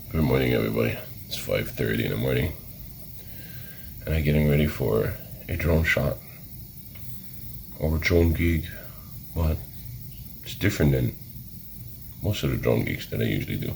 Good morning, everybody. It's 5:30 in the morning, and I'm getting ready for a drone shot over drone gig, but it's different than most of the drone gigs that I usually do.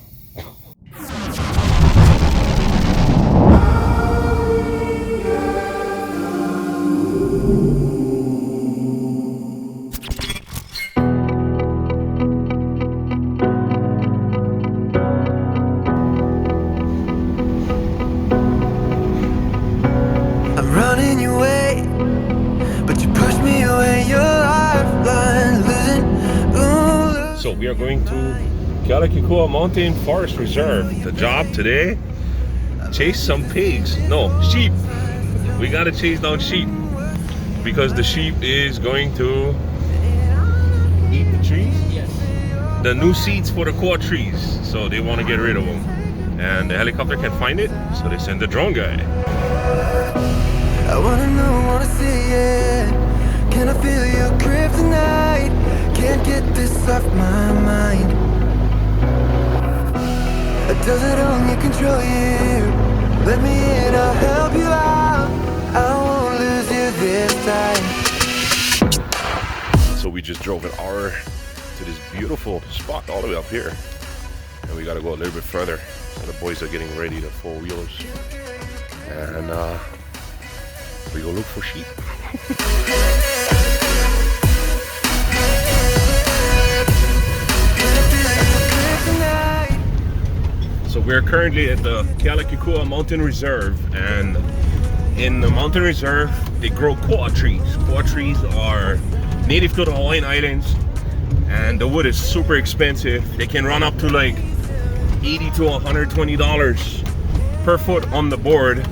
So we are going to Kealakekua Mountain Forest Reserve. The job today, chase some pigs. No, sheep. We gotta chase down sheep because the sheep is going to eat the trees. Yes. The new seeds for the quad trees. So they want to get rid of them. And the helicopter can't find it, so they send the drone guy. I wanna know, wanna see it. Can I feel your grip tonight? Can't get this off my mind. Does it only control you? Let me in, I'll help you out. I won't lose you this time. So we just drove an hour to this beautiful spot all the way up here. And we gotta go a little bit further. So the boys are getting ready, the four-wheelers. And we go look for sheep. So we're currently at the Kealakekua Mountain Reserve, and in the mountain reserve they grow koa trees. Koa trees are native to the Hawaiian Islands, and the wood is super expensive. They can run up to like $80 to $120 per foot on the board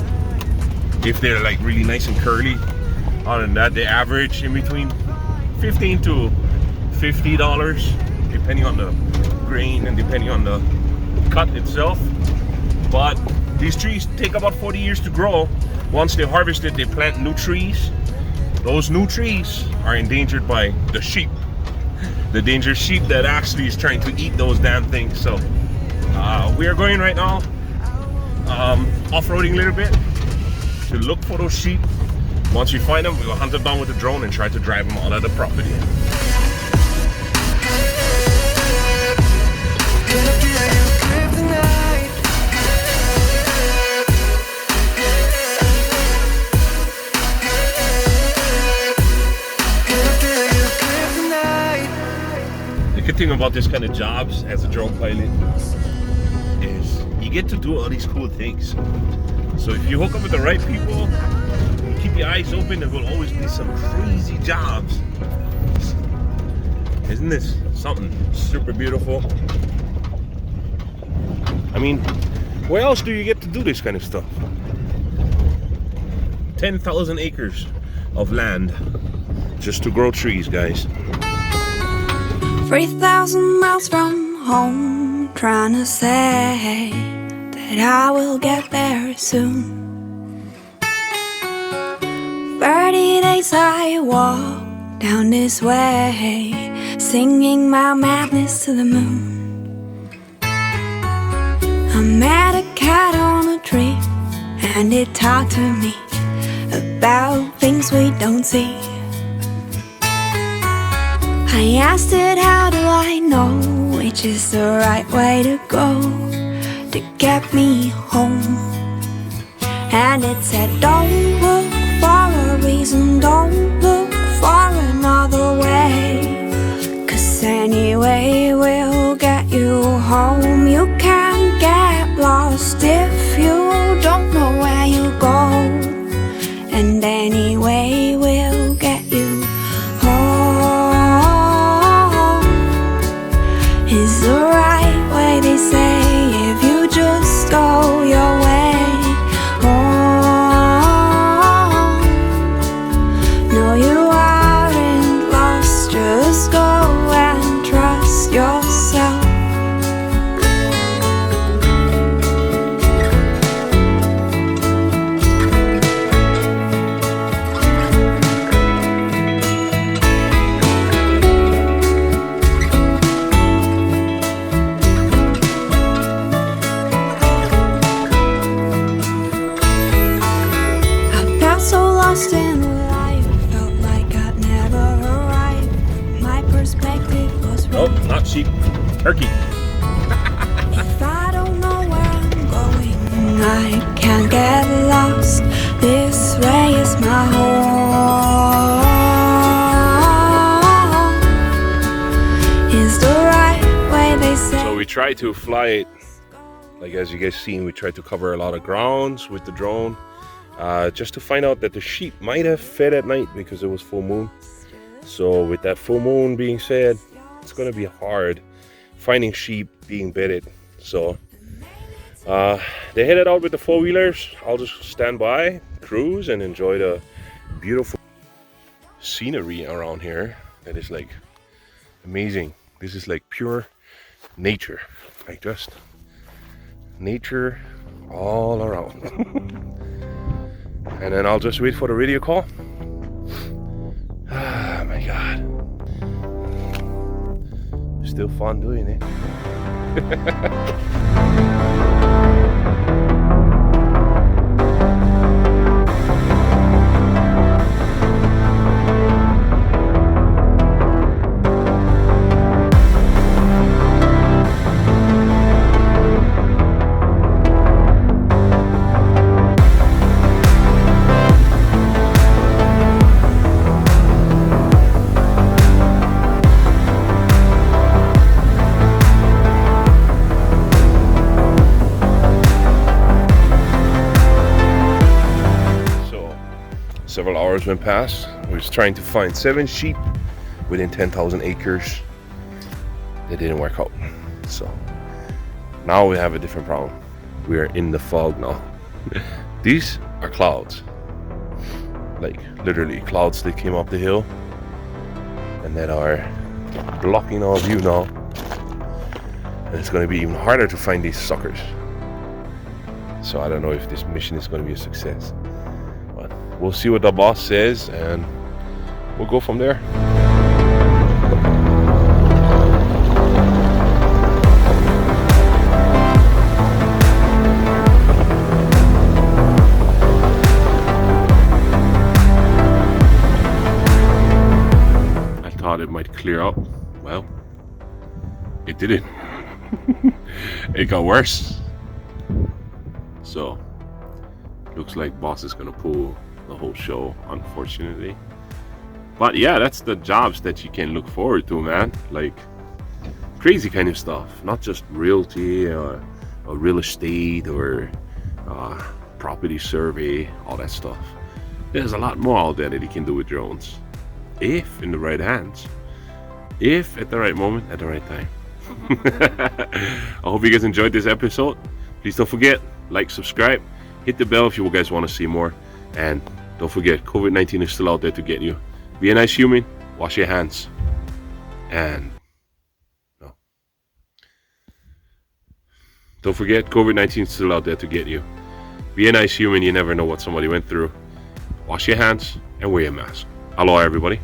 if they're like really nice and curly. Other than that, they average in between $15 to $50 depending on the grain and depending on the cut itself. But these trees take about 40 years to grow. Once they harvest it, they plant new trees. Those new trees are endangered by the sheep, the dangerous sheep that actually is trying to eat those damn things. So we are going right now off-roading a little bit to look for those sheep. Once we find them, we will hunt them down with the drone and try to drive them out of the property. The good thing about this kind of jobs as a drone pilot is you get to do all these cool things. So if you hook up with the right people, keep your eyes open, there will always be some crazy jobs. Isn't this something super beautiful? I mean, where else do you get to do this kind of stuff? 10,000 acres of land just to grow trees, guys. 3,000 miles from home, trying to say that I will get there soon. 30 days I walk down this way, singing my madness to the moon. I met a cat on a tree, and it talked to me about things we don't see. I asked it, how do I know which is the right way to go to get me home? And it said, don't look for a reason, don't look for another way, 'cause anyway we'll get you home. You can't get lost if you don't know where you go, and anyway we'll get you home. Is the right way, they say, if you just go your way. No, you aren't lost, just go and trust yourself. sheep, turkey. If I don't know where I'm going, I can't get lost. This way is my home. Is the right way, they say. So we try to fly it, like as you guys seen, we tried to cover a lot of grounds with the drone, just to find out that the sheep might have fed at night because it was full moon. So with that full moon being said, it's going to be hard finding sheep being bedded. So they headed out with the four-wheelers. I'll just stand by, cruise, and enjoy the beautiful scenery around here. That is like amazing. This is like pure nature, like just nature all around. And then I'll just wait for the radio call. Ah, my God. Still fun doing it. Several hours went past. We was trying to find 7 sheep within 10,000 acres. It didn't work out. So now we have a different problem. We are in the fog now. These are clouds. Like literally clouds that came up the hill and that are blocking our view now. And it's going to be even harder to find these suckers. So I don't know if this mission is going to be a success. We'll see what the boss says and we'll go from there. I thought it might clear up. Well, it didn't. It got worse. So, looks like boss is gonna pull the whole show, unfortunately. But yeah, that's the jobs that you can look forward to, man. Like crazy kind of stuff, not just realty or real estate or property survey, all that stuff. There's a lot more out there that you can do with drones, if in the right hands, if at the right moment, at the right time. I hope you guys enjoyed this episode. Please don't forget, like, subscribe, hit the bell if you guys want to see more. And don't forget, COVID-19 is still out there to get you. Be a nice human, wash your hands, and no. Don't forget, COVID-19 is still out there to get you. Be a nice human, you never know what somebody went through. Wash your hands and wear a mask. Aloha, everybody.